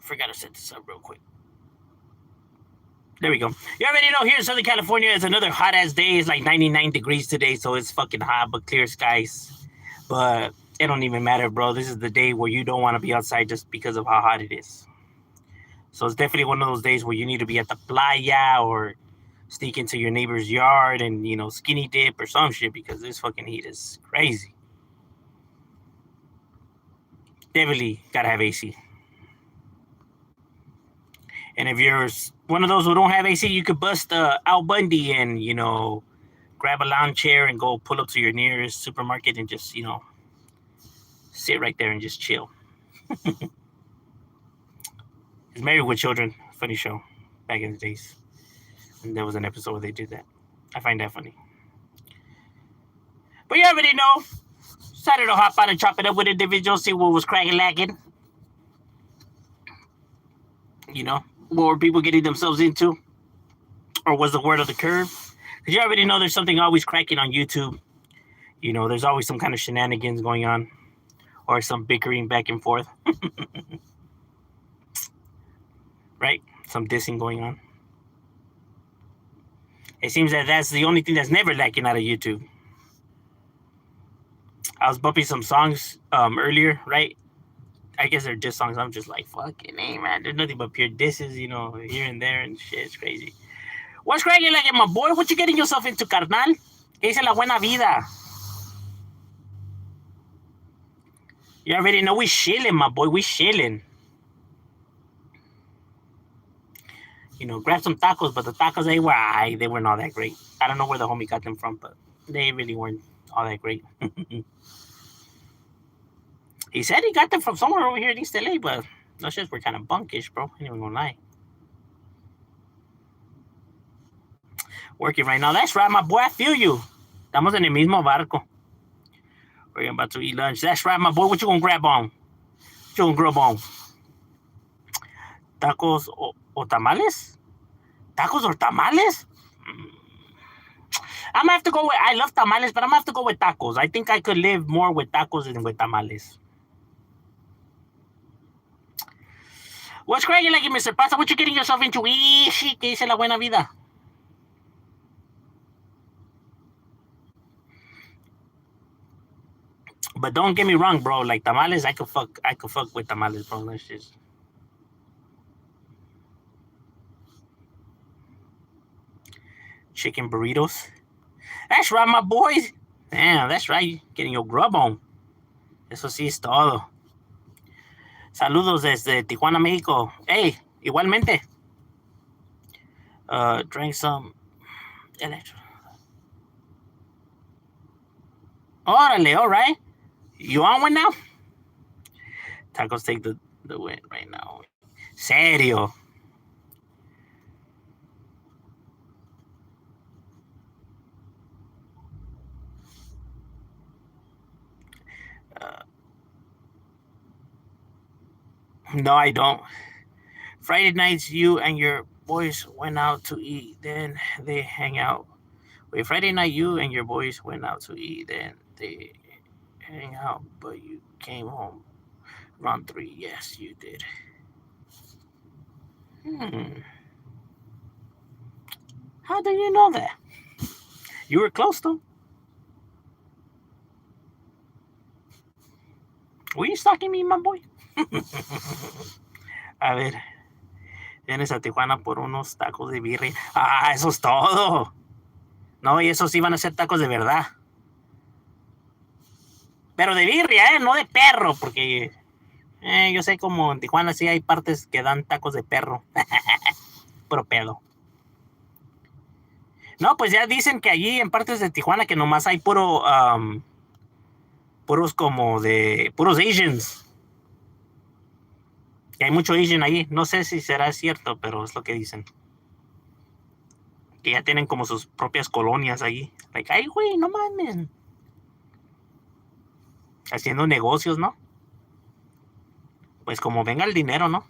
Forgot to set this up real quick. There we go. You already know here in Southern California, it's another hot ass day. It's like 99 degrees today, so it's fucking hot, but clear skies. But it don't even matter, bro. This is the day where you don't want to be outside just because of how hot it is. So it's definitely one of those days where you need to be at the playa or sneak into your neighbor's yard and, skinny dip or some shit because this fucking heat is crazy. Definitely gotta have AC. And if you're one of those who don't have AC, you could bust Al Bundy and, grab a lounge chair and go pull up to your nearest supermarket and just, sit right there and just chill. It's Married with Children, funny show back in the days. And there was an episode where they did that. I find that funny. But you already know. Decided to hop on and chop it up with individuals, see what was cracking lacking. What were people getting themselves into? Or was the word of the curve? Because you already know there's something always cracking on YouTube. There's always some kind of shenanigans going on. Or some bickering back and forth. Right? Some dissing going on. It seems that that's the only thing that's never lacking out of YouTube. I was bumping some songs earlier, right? I guess they're diss songs. I'm just like, fucking hey, man. There's nothing but pure disses, here and there and shit. It's crazy. What's cracking like my boy? What you getting yourself into, carnal? ¿Qué dice la buena vida? You already know we chilling, my boy. We chilling. Grab some tacos, but the tacos they weren't all that great. I don't know where the homie got them from, but they really weren't all that great. He said he got them from somewhere over here in East LA, but those shits were kind of bunkish, bro. I ain't even gonna lie. Working right now. That's right, my boy. I feel you. Estamos en el mismo barco. We're about to eat lunch. That's right, my boy. What you gonna grab on? What you gonna grab on? Tacos o tamales? Tacos or tamales? I'm gonna have to go with. I love tamales, but I'm gonna have to go with tacos. I think I could live more with tacos than with tamales. What's cracking like Mr. Pasta? What you getting yourself into? ¿Qué dice la buena vida? But don't get me wrong, bro. Like tamales, I could fuck with tamales, bro. That's just. Chicken burritos. That's right, my boys. Damn, that's right. Getting your grub on. Eso sí es todo. Saludos desde Tijuana, México. Hey, igualmente. Drank some electro. Órale, all right. You on one now? Tacos take the win right now. Serio. No, I don't. Friday nights, you and your boys went out to eat. Then they hang out. Wait, Friday night, you and your boys went out to eat. Then they hang out, but you came home around 3. Yes, you did. How do you know that? You were close, though. Were you stalking me, my boy? A ver. Vienes a Tijuana por unos tacos de birria. Ah, eso es todo. No, y esos sí van a ser tacos de verdad. Pero de birria, no de perro, porque yo sé como en Tijuana sí hay partes que dan tacos de perro. Puro pedo. No, pues ya dicen que allí en partes de Tijuana que nomás hay puros puros Asians. Que hay mucho Asian allí. No sé si será cierto, pero es lo que dicen. Que ya tienen como sus propias colonias allí. Like, ay, güey, no mames. Haciendo negocios, ¿no? Pues como venga el dinero, ¿no?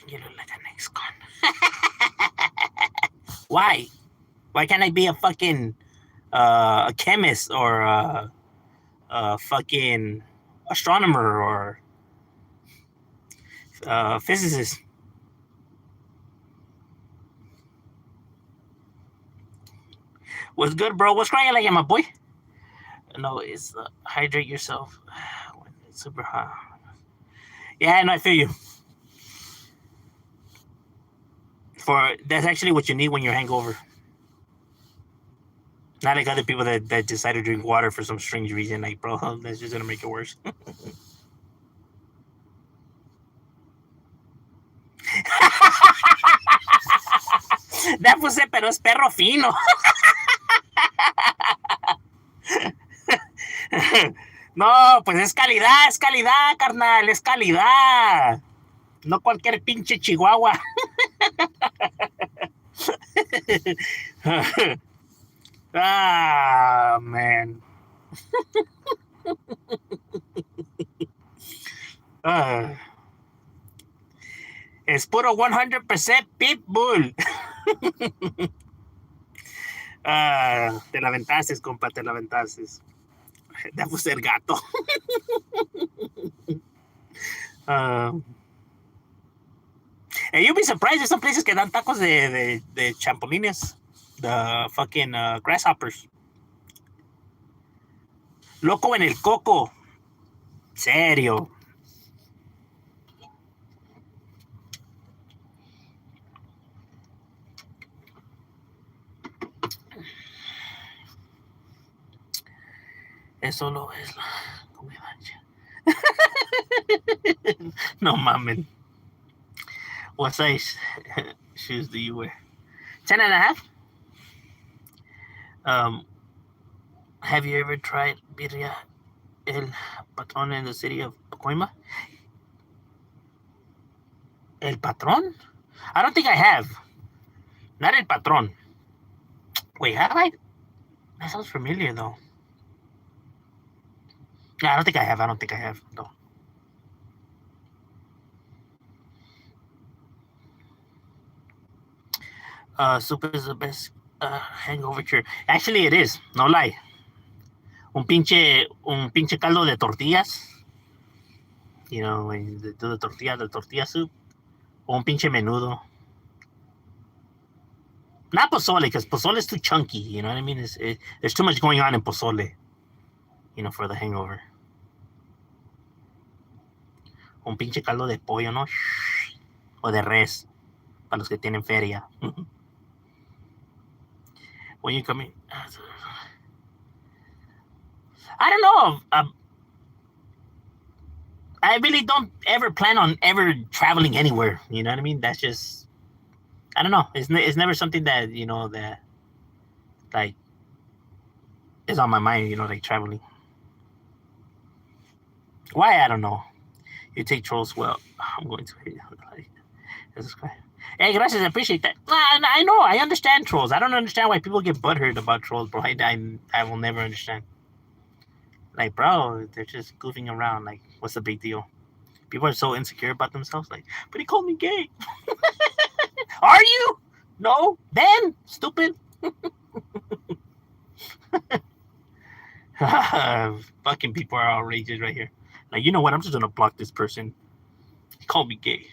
You look like an ex-con. Why? Why can't I be a fucking a chemist or a fucking astronomer or physicist. What's good, bro? What's crying like my boy? No, it's hydrate yourself when it's super hot. Yeah, no, I feel you. For that's actually what you need when you're hangover. Not like other people that decide to drink water for some strange reason. Like, bro, that's just gonna make it worse. That puse, pero es perro fino. No, pues es calidad, carnal, es calidad. No cualquier pinche chihuahua. Ah, man. Ah, es puro 100% pitbull. Ah, te la aventaste, compa, te la aventaste. Debo ser gato. And you'll be surprised. There's some places que dan tacos de champolines. The fucking grasshoppers. Loco en el coco. Serio. Eso lo es la comida. No mames. What size shoes do you wear? 10 and a half? Have you ever tried birria el patron in the city of Pacoima? El patron? I don't think I have. Not el patron. Wait, have I? That sounds familiar though. Yeah, I don't think I have though. Soup is the best hangover cure. Actually, it is. No lie. Un pinche caldo de tortillas. You know, when they do the tortilla soup. O un pinche menudo. Not pozole, because pozole is too chunky. You know what I mean? There's too much going on in pozole. You know, for the hangover. Un pinche caldo de pollo, ¿no? O de res. Para los que tienen feria. When you come in, I don't know. I really don't ever plan on ever traveling anywhere. You know what I mean? That's just, I don't know. It's never something that, you know, that like is on my mind, you know, like traveling. Why? I don't know. You take trolls well. I'm going to hate you. Like, this is great. Hey, gracias, I appreciate that. I know, I understand trolls. I don't understand why people get butthurt about trolls, bro. I will never understand. Like, bro, they're just goofing around. Like, what's the big deal? People are so insecure about themselves. Like, but he called me gay. Are you? No? Then? Stupid. Fucking people are outrageous right here. Like, you know what? I'm just going to block this person. He called me gay.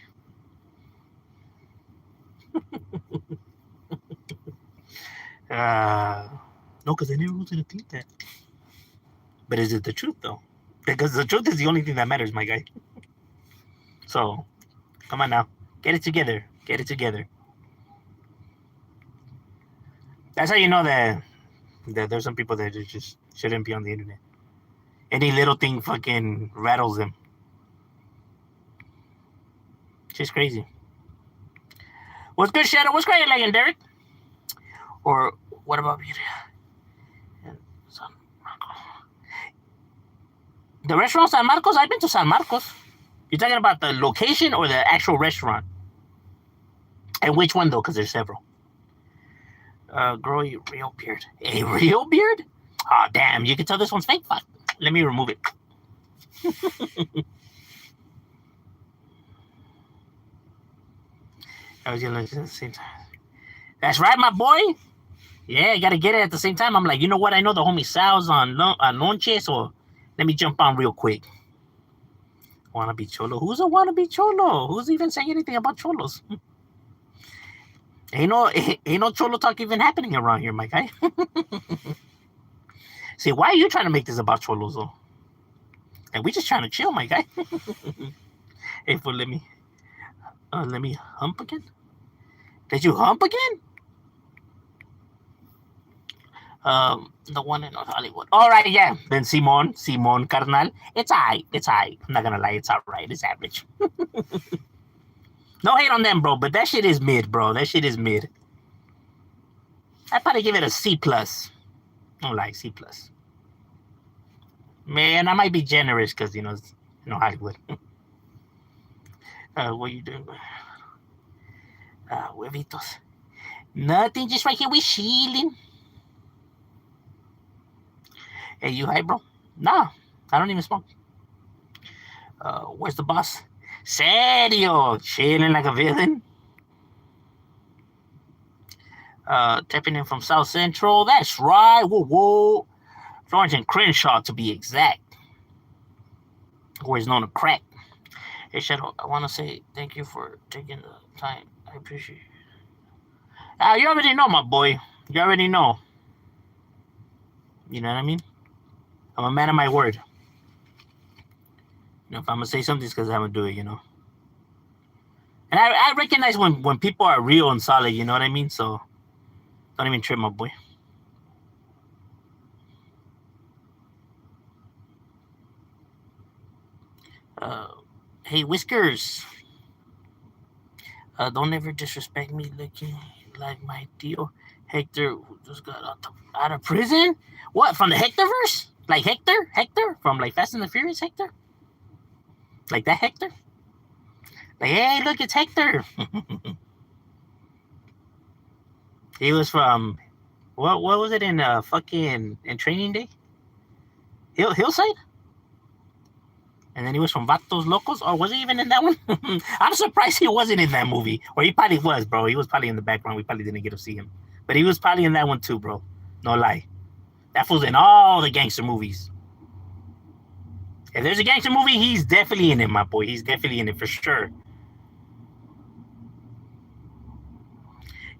No, because I never was going to think that. But is it the truth, though? Because the truth is the only thing that matters, my guy. So, come on now. Get it together. Get it together. That's how you know that there's some people that just shouldn't be on the internet. Any little thing fucking rattles them. Just crazy. What's good, Shadow? What's great, like, Derek? Or what about beauty? The restaurant San Marcos? I've been to San Marcos. You're talking about the location or the actual restaurant? And which one, though? Because there's several. Grow a real beard. A real beard? Oh, damn. You can tell this one's fake. Fuck. Let me remove it. I was gonna at the same time. That's right, my boy. Yeah, I gotta get it at the same time. I'm like, you know what? I know the homie Sal's on lunches, so let me jump on real quick. Wannabe cholo? Who's a wannabe cholo? Who's even saying anything about cholos? Ain't no cholo talk even happening around here, my guy. See, why are you trying to make this about cholos though? And we just trying to chill, my guy. Hey, fool, let me hump again. Did you hump again? The one in North Hollywood. All right, yeah. Then Simon, carnal. It's alright. It's alright. I'm not gonna lie. It's alright. It's average. No hate on them, bro. But that shit is mid, bro. That shit is mid. I'd probably give it a C plus. I don't like C plus. Man, I might be generous because Hollywood. What are you doing? Huevitos. Nothing. Just right here. We chilling. Hey, you high, bro? Nah, I don't even smoke. Where's the boss? Serio, chilling like a villain. Tapping in from South Central. That's right. Whoa. Florence and Crenshaw, to be exact. Or is known as crack. Hey, Shadow, I want to say thank you for taking the time. I appreciate it. You already know, my boy. You already know. You know what I mean? I'm a man of my word. If I'm going to say something, it's because I'm going to do it, And I recognize when people are real and solid, you know what I mean? So don't even trip, my boy. Hey, Whiskers. Don't ever disrespect me looking like my deal. Hector just got out of prison? What, from the Hectorverse? Like Hector? Hector? From like Fast and the Furious Hector? Like that Hector? Like, hey, look, it's Hector. He was from, what was it in in Training Day? Hillside? And then he was from Vatos Locos? Or was he even in that one? I'm surprised he wasn't in that movie. Or he probably was, bro. He was probably in the background. We probably didn't get to see him. But he was probably in that one too, bro. No lie. That fool's in all the gangster movies. If there's a gangster movie, he's definitely in it, my boy. He's definitely in it for sure.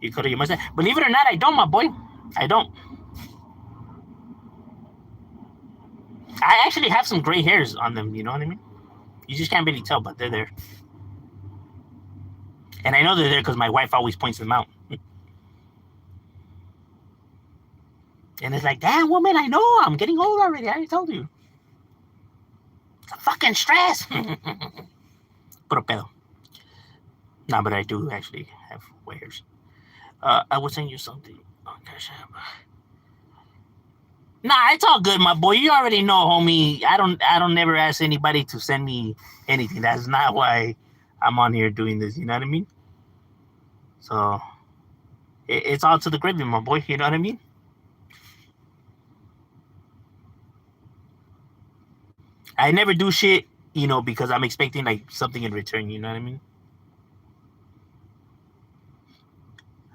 You could have your mustache. Believe it or not, I don't, my boy. I don't. I actually have some gray hairs on them, you know what I mean? You just can't really tell, but they're there. And I know they're there because my wife always points them out. And it's like, damn, woman, I know. I'm getting old already. I already told you. It's a fucking stress. Puro pedo. No, but I do actually have white hairs. I will send you something on Cash App. Nah, it's all good, my boy. You already know, homie. I don't never ask anybody to send me anything. That's not why I'm on here doing this. You know what I mean? So it's all to the gravy, my boy. You know what I mean? I never do shit, because I'm expecting like something in return. You know what I mean?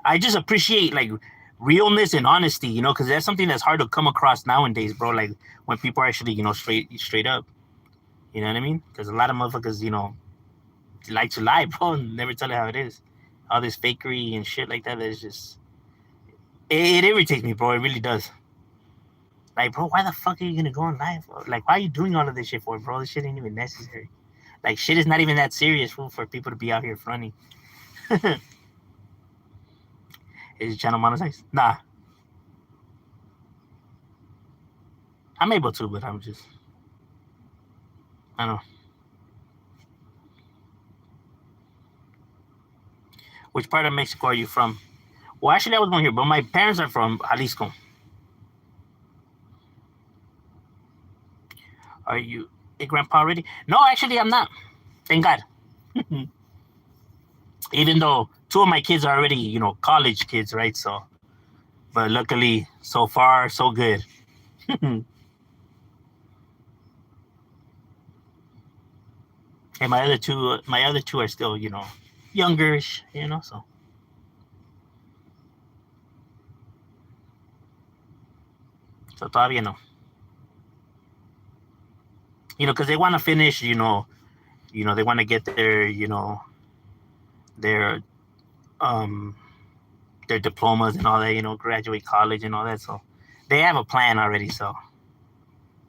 I just appreciate like realness and honesty, because that's something that's hard to come across nowadays, bro. Like when people are actually, straight up. You know what I mean? Because a lot of motherfuckers, like to lie, bro, and never tell it how it is. All this fakery and shit like that is just it irritates me, bro. It really does. Like, bro, why the fuck are you gonna go on live? Like, why are you doing all of this shit for, bro? This shit ain't even necessary. Like, shit is not even that serious, fool, for people to be out here fronting. Is your channel monetized? Nah. I'm able to, but I don't know. Which part of Mexico are you from? Well, actually, I was born here, but my parents are from Jalisco. Are you a grandpa already? No, actually, I'm not. Thank God. Even though two of my kids are already, college kids, right? So, but luckily, so far, so good. And my other two are still, youngerish, so. So todavía no. Because they want to finish, they want to get their um their diplomas and all that, graduate college and all that. So they have a plan already. So,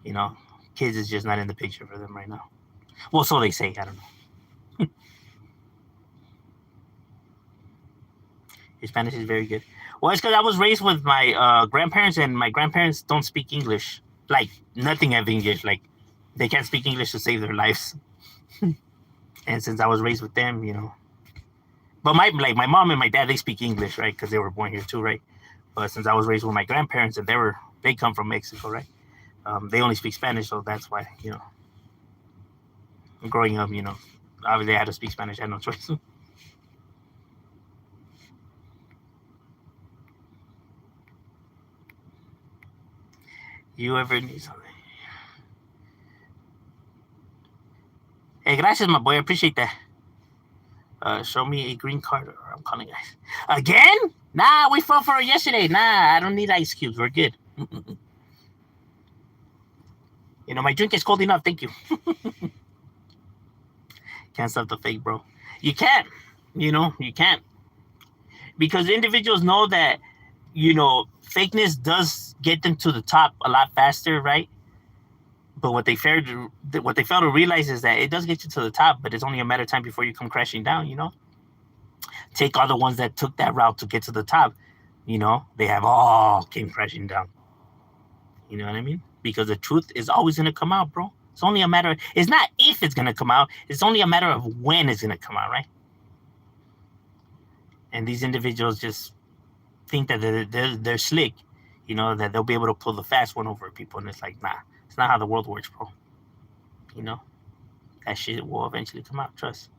you know, kids is just not in the picture for them right now. Well, so they say. I don't know. Your Spanish is very good. Well, it's because I was raised with my grandparents, and my grandparents don't speak English. Like, nothing of English. Like, they can't speak English to save their lives. And since I was raised with them. But my mom and my dad, they speak English, right? Because they were born here too, right? But since I was raised with my grandparents, and they come from Mexico, right? They only speak Spanish, so that's why, growing up, obviously I had to speak Spanish. I had no choice. You ever need something? Hey, gracias, my boy. I appreciate that. Show me a green card, or I'm calling guys. Again? Nah, we fell for it yesterday. Nah, I don't need ice cubes. We're good. My drink is cold enough. Thank you. Can't stop the fake, bro. You can't. You can't. Because individuals know that, fakeness does get them to the top a lot faster, right? But what they fail to realize is that it does get you to the top, but it's only a matter of time before you come crashing down. Take all the ones that took that route to get to the top. They have all came crashing down. You know what I mean? Because the truth is always going to come out, bro. It's only a matter. It's not if it's going to come out. It's only a matter of when it's going to come out, right? And these individuals just think that they're slick, that they'll be able to pull the fast one over people. And it's like, nah, it's not how the world works, bro. That shit will eventually come out, trust.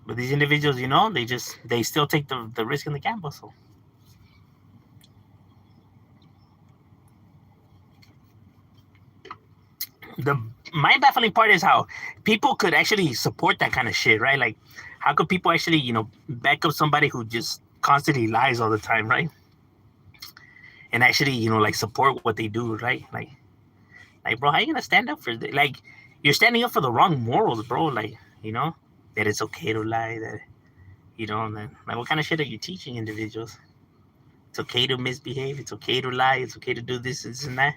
But these individuals, they still take the risk and the gamble, so. The mind-baffling part is how people could actually support that kind of shit, right? Like, how could people actually, back up somebody who just constantly lies all the time, right? And actually, like, support what they do, right? Like, bro, how you gonna stand up for it? Like, you're standing up for the wrong morals, bro. Like, that it's okay to lie, that, and then, like, what kind of shit are you teaching individuals? It's okay to misbehave. It's okay to lie. It's okay to do this and that.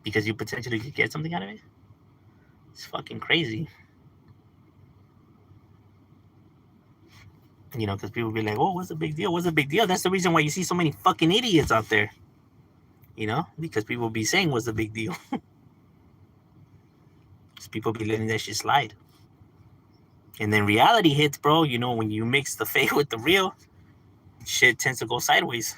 Because you potentially could get something out of it. It's fucking crazy. Because people be like, oh, what's the big deal? What's the big deal? That's the reason why you see so many fucking idiots out there. Because people be saying, what's the big deal? Because people be letting that shit slide. And then reality hits, bro. When you mix the fake with the real, shit tends to go sideways.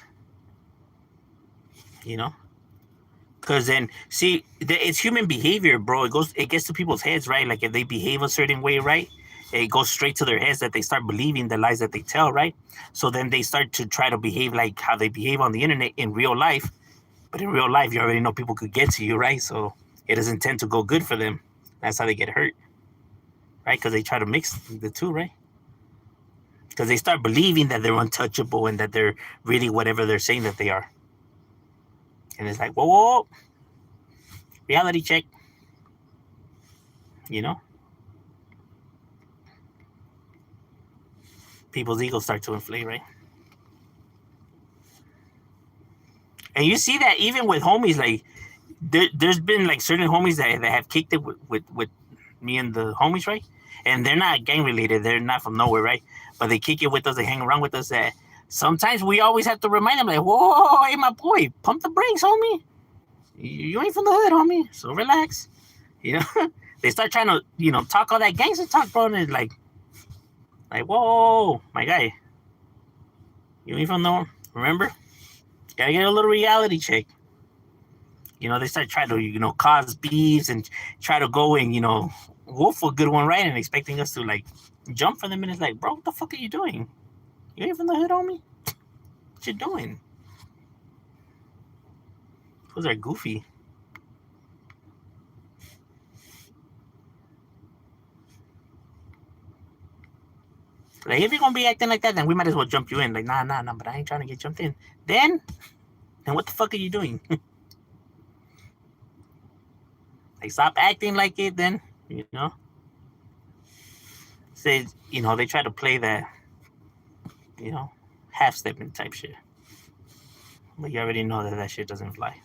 Because then, see, it's human behavior, bro. It gets to people's heads, right? Like, if they behave a certain way, right? It goes straight to their heads that they start believing the lies that they tell, right? So then they start to try to behave like how they behave on the internet in real life. But in real life, you already know people could get to you, right? So it doesn't tend to go good for them. That's how they get hurt, right? Because they try to mix the two, right? Because they start believing that they're untouchable and that they're really whatever they're saying that they are. And it's like, whoa. Reality check. People's egos start to inflate, right? And you see that even with homies, like, there's been, like, certain homies that have kicked it with me and the homies, right? And they're not gang related. They're not from nowhere, right? But they kick it with us. They hang around with us. That sometimes we always have to remind them, like, whoa, hey, my boy, pump the brakes, homie. You ain't from the hood, homie. So relax. They start trying to, talk all that gangster talk, bro. And it's like, whoa, my guy. You ain't from nowhere. Remember? Gotta get a little reality check. They start trying to, cause beefs and try to go and, wolf a good one, right? And expecting us to, like, jump for them. And it's like, bro, what the fuck are you doing? You ain't from the hood, homie? What you doing? Those are goofy. Like, if you're gonna be acting like that, then we might as well jump you in. Like, nah, but I ain't trying to get jumped in. Then what the fuck are you doing? Like, stop acting like it. Then say they try to play that half stepping type shit, but you already know that shit doesn't fly.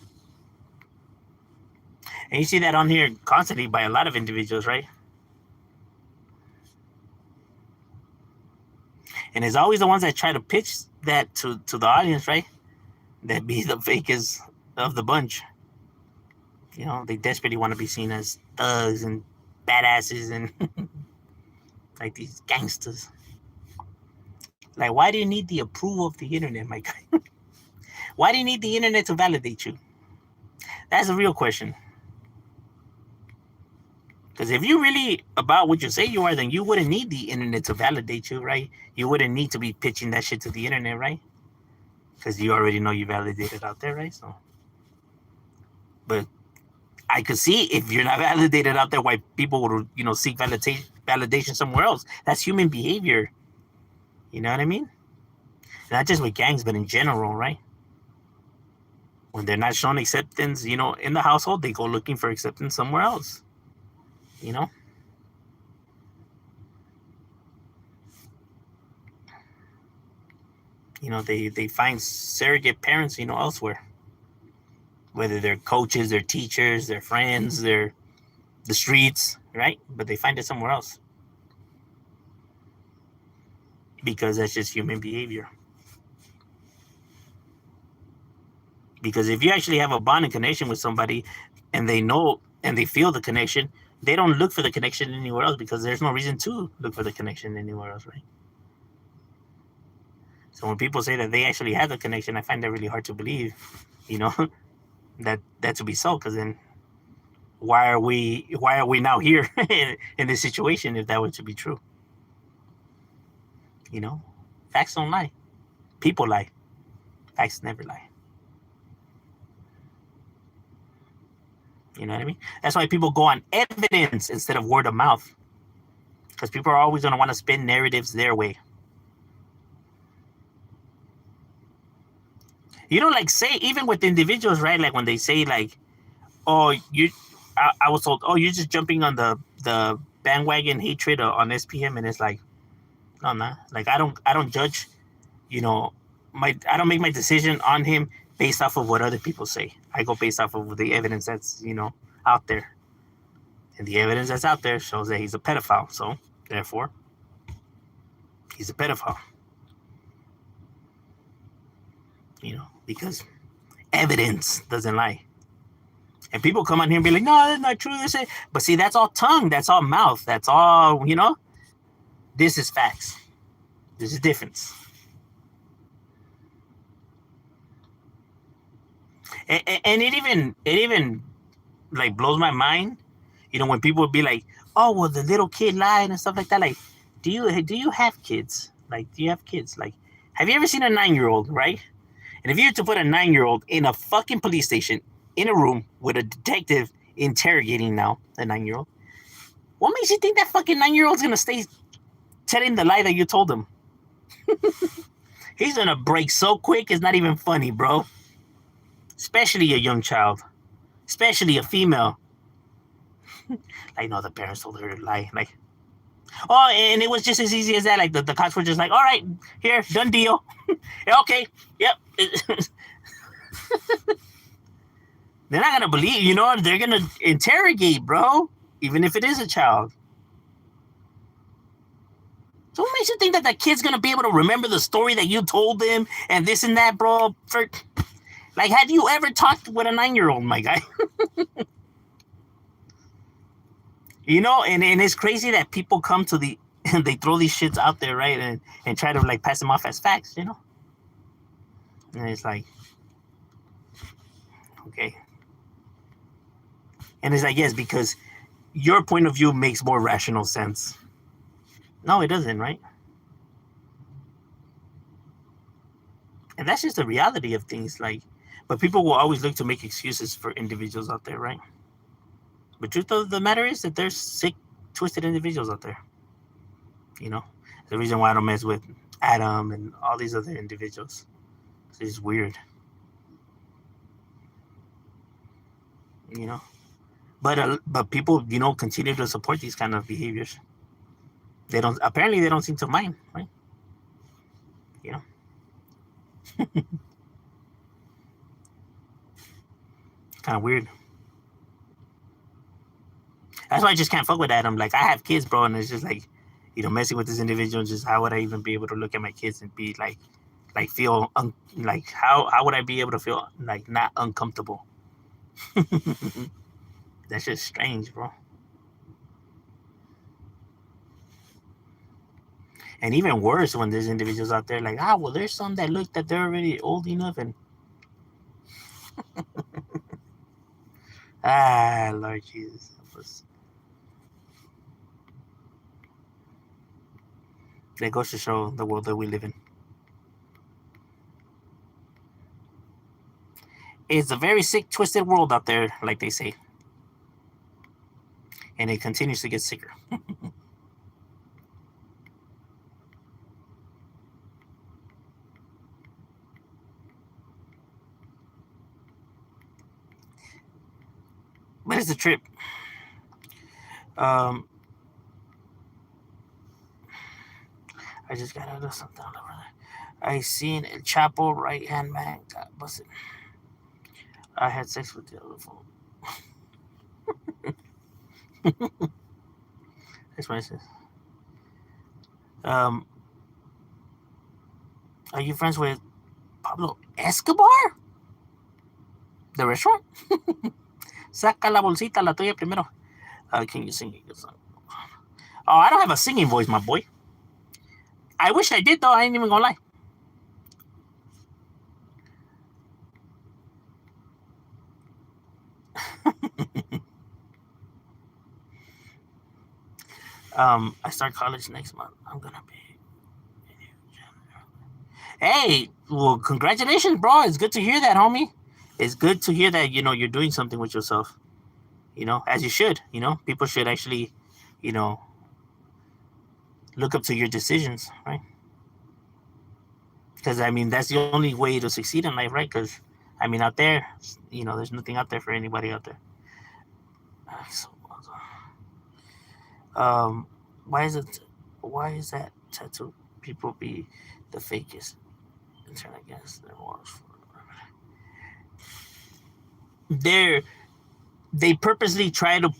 And you see that on here constantly by a lot of individuals, right? And it's always the ones that try to pitch that to the audience, right? That be the fakest of the bunch. They desperately want to be seen as thugs and badasses and like these gangsters. Like, why do you need the approval of the internet, my guy? Why do you need the internet to validate you? That's a real question. Because if you're really about what you say you are, then you wouldn't need the internet to validate you, right? You wouldn't need to be pitching that shit to the internet, right? Because you already know you validated out there, right? So, but I could see if you're not validated out there, why people would, seek validation somewhere else. That's human behavior. You know what I mean? Not just with gangs, but in general, right? When they're not shown acceptance, in the household, they go looking for acceptance somewhere else. They find surrogate parents, elsewhere. Whether they're coaches, they're teachers, they're friends, they're the streets, right? But they find it somewhere else. Because that's just human behavior. Because if you actually have a bond and connection with somebody and they know and they feel the connection, they don't look for the connection anywhere else because there's no reason to look for the connection anywhere else, right? So when people say that they actually have the connection, I find that really hard to believe, that to be so, because then why are we now here in this situation if that were to be true? Facts don't lie. People lie. Facts never lie. You know what I mean? That's why people go on evidence instead of word of mouth. Because people are always going to want to spin narratives their way. Like, say, even with individuals, right? Like when they say, like, oh, I was told, oh, you're just jumping on the bandwagon hatred on SPM, and it's like, no, nah. Like, I don't judge, I don't make my decision on him based off of what other people say. I go based off of the evidence that's, out there. And the evidence that's out there shows that he's a pedophile. So, therefore, he's a pedophile. Because evidence doesn't lie. And people come on here and be like, no, that's not true. But see, that's all tongue. That's all mouth. That's all, This is facts. This is difference. And it even like blows my mind, when people would be like, oh, well, the little kid lied and stuff like that. Like, do you have kids? Like, do you have kids? Like, have you ever seen a 9-year-old, right? And if you were to put a 9-year-old in a fucking police station in a room with a detective interrogating now a 9-year-old, what makes you think that fucking 9-year-old's gonna stay telling the lie that you told him? He's gonna break so quick, it's not even funny, bro. Especially a young child, especially a female. Like, no, the parents told her to lie. Like, oh, and it was just as easy as that. Like, the cops were just like, all right, here, done deal. Okay, yep. They're not gonna believe, they're gonna interrogate, bro, even if it is a child. So what makes you think that kid's gonna be able to remember the story that you told them and this and that, bro? Like, have you ever talked with a 9-year-old, my guy? And it's crazy that people come to and they throw these shits out there, right? And try to, like, pass them off as facts, And it's like, okay. And it's like, yes, because your point of view makes more rational sense. No, it doesn't, right? And that's just the reality of things, like, but people will always look to make excuses for individuals out there, right? But truth of the matter is that there's sick, twisted individuals out there. The reason why I don't mess with Adam and all these other individuals. It's just weird. But people, continue to support these kind of behaviors. They don't seem to mind, right? You know, kind of weird. That's why I just can't fuck with that. I'm like, I have kids, bro, and it's just like, messing with this individual. Just how would I even be able to look at my kids and be like feel like how would I be able to feel like not uncomfortable? That's just strange, bro. And even worse when there's individuals out there like, well, there's some that look that they're already old enough and Lord Jesus. That goes to show the world that we live in. It's a very sick, twisted world out there, like they say. And it continues to get sicker. But it's a trip. I just got out of something over there. I seen El Chapo right hand man got busted. I had sex with the other phone. That's what it says. Um, are you friends with Pablo Escobar? The restaurant? Saca la bolsita, la tuya primero. Can you sing a song? Oh, I don't have a singing voice, my boy. I wish I did, though. I ain't even gonna lie. I start college next month. I'm gonna be. Hey, well, congratulations, bro. It's good to hear that, homie. It's good to hear that you're doing something with yourself. As you should. People should actually, you know, look up to your decisions, right? Because I mean, that's the only way to succeed in life, right? Because I mean, out there, there's nothing out there for anybody out there. So, um, why is it? Why is that tattoo people be the fakest and turn against their walls? They're they purposely try to,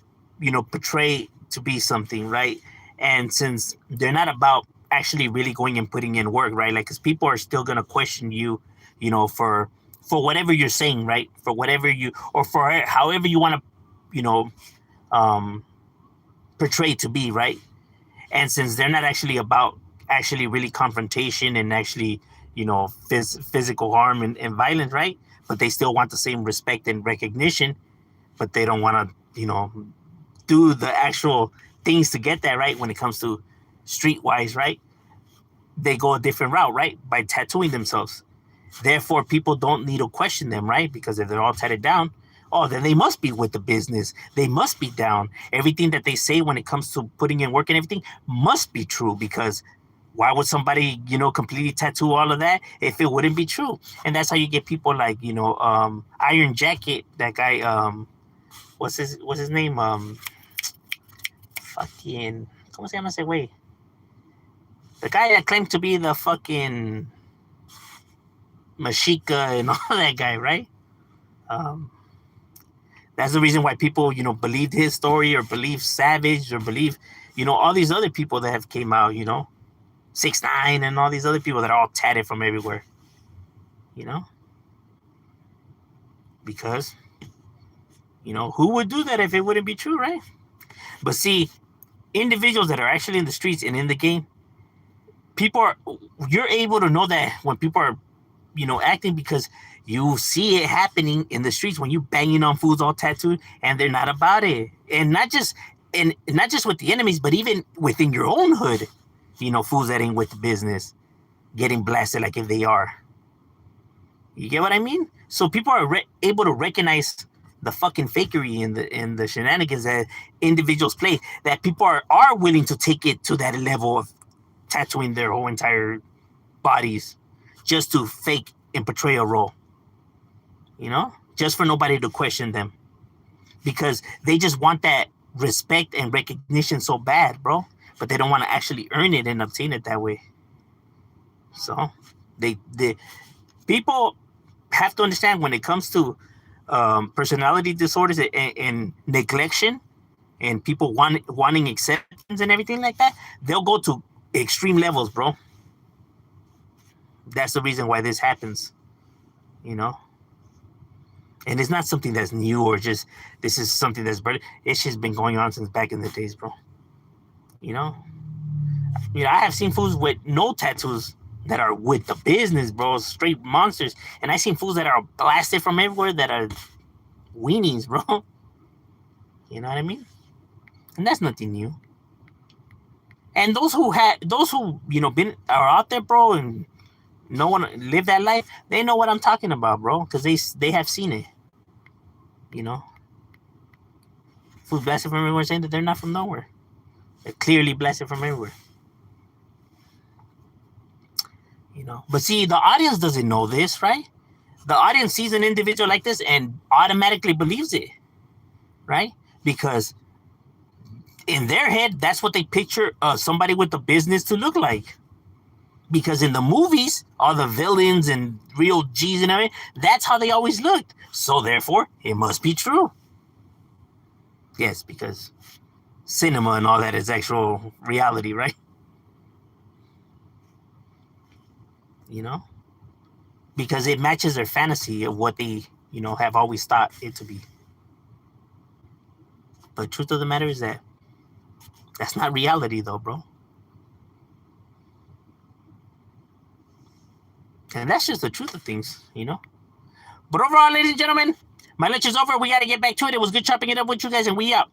portray to be something, right? And since they're not about actually really going and putting in work, right? Like, because people are still gonna question you, for whatever you're saying, right? For whatever you or for however you want to, um, portray to be, right? And since they're not actually about actually really confrontation and actually, physical harm and violence, right? But they still want the same respect and recognition, but they don't want to, do the actual things to get that, right? When it comes to streetwise, right? They go a different route, right? By tattooing themselves. Therefore, people don't need to question them, right? Because if they're all tatted down, oh, then they must be with the business. They must be down. Everything that they say when it comes to putting in work and everything must be true, because why would somebody, completely tattoo all of that if it wouldn't be true? And that's how you get people like, Iron Jacket, that guy, what's his name? Fucking, ¿cómo se llama ese güey? The guy that claimed to be the fucking Mashika and all that guy, right? Um, that's the reason why people, believed his story or believe Savage or believe, all these other people that have came out, 6ix9ine and all these other people that are all tatted from everywhere, you know, because, who would do that if it wouldn't be true, right? But see, individuals that are actually in the streets and in the game, you're able to know that when people are, acting, because you see it happening in the streets when you banging on fools all tattooed and they're not about it. And not just with the enemies, but even within your own hood, fools that ain't with the business getting blasted like if they are. You get what I mean? So people are able to recognize the fucking fakery in the shenanigans that individuals play, that people are willing to take it to that level of tattooing their whole entire bodies just to fake and portray a role, just for nobody to question them. because they just want that respect and recognition so bad, bro. But they don't want to actually earn it and obtain it that way. So the people have to understand when it comes to personality disorders and neglection and people wanting acceptance and everything like that, they'll go to extreme levels, bro. That's the reason why this happens, you know. And it's not something that's new or just this is something that's better. It's just been going on since back in the days, bro. You know, I have seen fools with no tattoos that are with the business, bro, straight monsters, and I seen fools that are blasted from everywhere that are weenies, bro. You know what I mean? And that's nothing new. And those who been are out there, bro, and no one live that life, they know what I'm talking about, bro, because they have seen it. You know, fools blasted from everywhere saying that they're not from nowhere. They're clearly blasted from everywhere. You know, but see, the audience doesn't know this, right? The audience sees an individual like this and automatically believes it, right? Because in their head, that's what they picture somebody with the business to look like. Because in the movies, all the villains and real G's and everything, that's how they always looked. So therefore, it must be true. Yes, because cinema and all that is actual reality, right? You know? Because it matches their fantasy of what they, have always thought it to be. But truth of the matter is that that's not reality, though, bro. And that's just the truth of things, But overall, ladies and gentlemen, my lunch is over. We got to get back to it. It was good chopping it up with you guys, and we out.